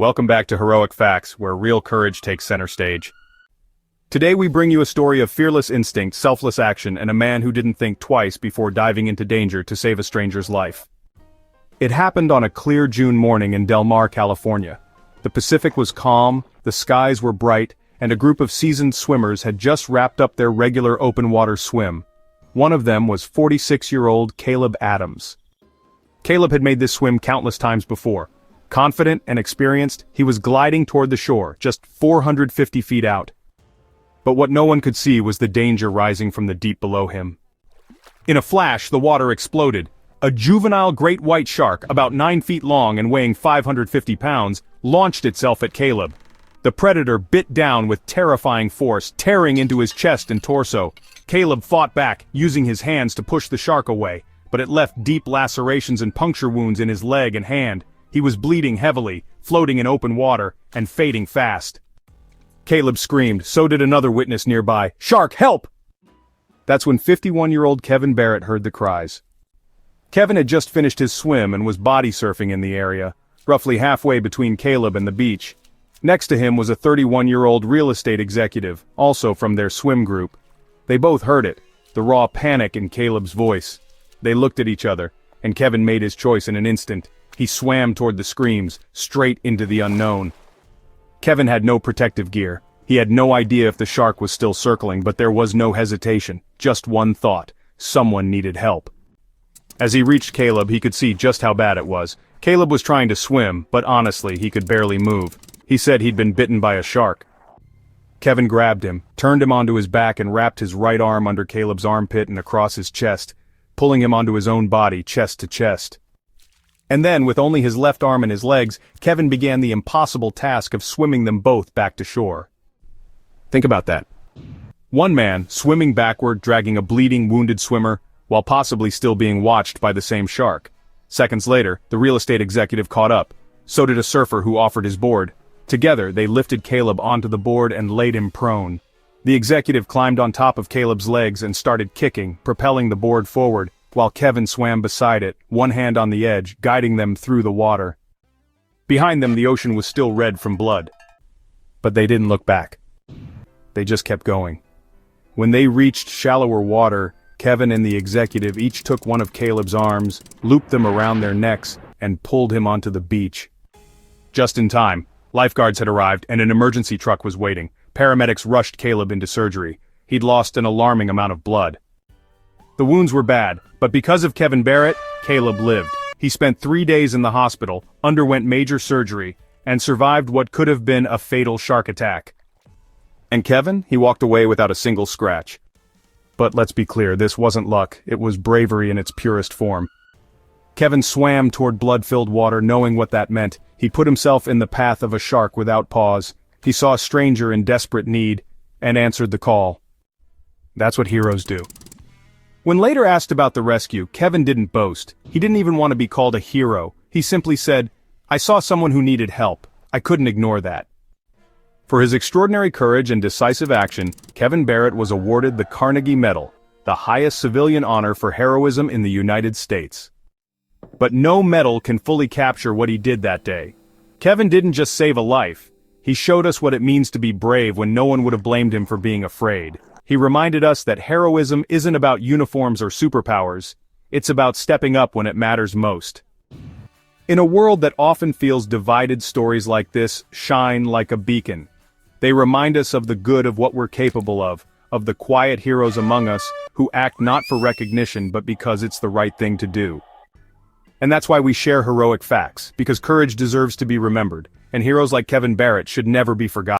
Welcome back to Heroic Facts, where real courage takes center stage. Today we bring you a story of fearless instinct, selfless action, and a man who didn't think twice before diving into danger to save a stranger's life. It happened on a clear June morning in Del Mar, California. The Pacific was calm, the skies were bright, and a group of seasoned swimmers had just wrapped up their regular open-water swim. One of them was 46-year-old Caleb Adams. Caleb had made this swim countless times before. Confident and experienced, he was gliding toward the shore, just 450 feet out. But what no one could see was the danger rising from the deep below him. In a flash, the water exploded. A juvenile great white shark, about 9 feet long and weighing 550 pounds, launched itself at Caleb. The predator bit down with terrifying force, tearing into his chest and torso. Caleb fought back, using his hands to push the shark away, but it left deep lacerations and puncture wounds in his leg and hand. He was bleeding heavily, floating in open water, and fading fast. Caleb screamed, so did another witness nearby, "Shark, help!" That's when 51-year-old Kevin Barrett heard the cries. Kevin had just finished his swim and was body surfing in the area, roughly halfway between Caleb and the beach. Next to him was a 31-year-old real estate executive, also from their swim group. They both heard it, the raw panic in Caleb's voice. They looked at each other, and Kevin made his choice in an instant. He swam toward the screams, straight into the unknown. Kevin had no protective gear. He had no idea if the shark was still circling, but there was no hesitation, just one thought: someone needed help. As he reached Caleb, he could see just how bad it was. Caleb was trying to swim, but honestly, he could barely move. He said he'd been bitten by a shark. Kevin grabbed him, turned him onto his back and wrapped his right arm under Caleb's armpit and across his chest, pulling him onto his own body, chest to chest. And then, with only his left arm and his legs, Kevin began the impossible task of swimming them both back to shore. Think about that. One man, swimming backward, dragging a bleeding, wounded swimmer, while possibly still being watched by the same shark. Seconds later, the real estate executive caught up. So did a surfer who offered his board. Together, they lifted Caleb onto the board and laid him prone. The executive climbed on top of Caleb's legs and started kicking, propelling the board forward, while Kevin swam beside it, one hand on the edge, guiding them through the water. Behind them, the ocean was still red from blood. But they didn't look back. They just kept going. When they reached shallower water, Kevin and the executive each took one of Caleb's arms, looped them around their necks, and pulled him onto the beach. Just in time, lifeguards had arrived and an emergency truck was waiting. Paramedics rushed Caleb into surgery. He'd lost an alarming amount of blood. The wounds were bad, but because of Kevin Barrett, Caleb lived. He spent 3 days in the hospital, underwent major surgery, and survived what could have been a fatal shark attack. And Kevin, he walked away without a single scratch. But let's be clear, this wasn't luck, it was bravery in its purest form. Kevin swam toward blood-filled water, knowing what that meant. He put himself in the path of a shark without pause. He saw a stranger in desperate need, and answered the call. That's what heroes do. When later asked about the rescue, Kevin didn't boast. He didn't even want to be called a hero. He simply said, "I saw someone who needed help. I couldn't ignore that." For his extraordinary courage and decisive action, Kevin Barrett was awarded the Carnegie Medal, the highest civilian honor for heroism in the United States. But no medal can fully capture what he did that day. Kevin didn't just save a life. He showed us what it means to be brave when no one would have blamed him for being afraid. He reminded us that heroism isn't about uniforms or superpowers. It's about stepping up when it matters most. In a world that often feels divided, stories like this shine like a beacon. They remind us of the good of what we're capable of the quiet heroes among us who act not for recognition but because it's the right thing to do. And that's why we share heroic facts, because courage deserves to be remembered, and heroes like Kevin Barrett should never be forgotten.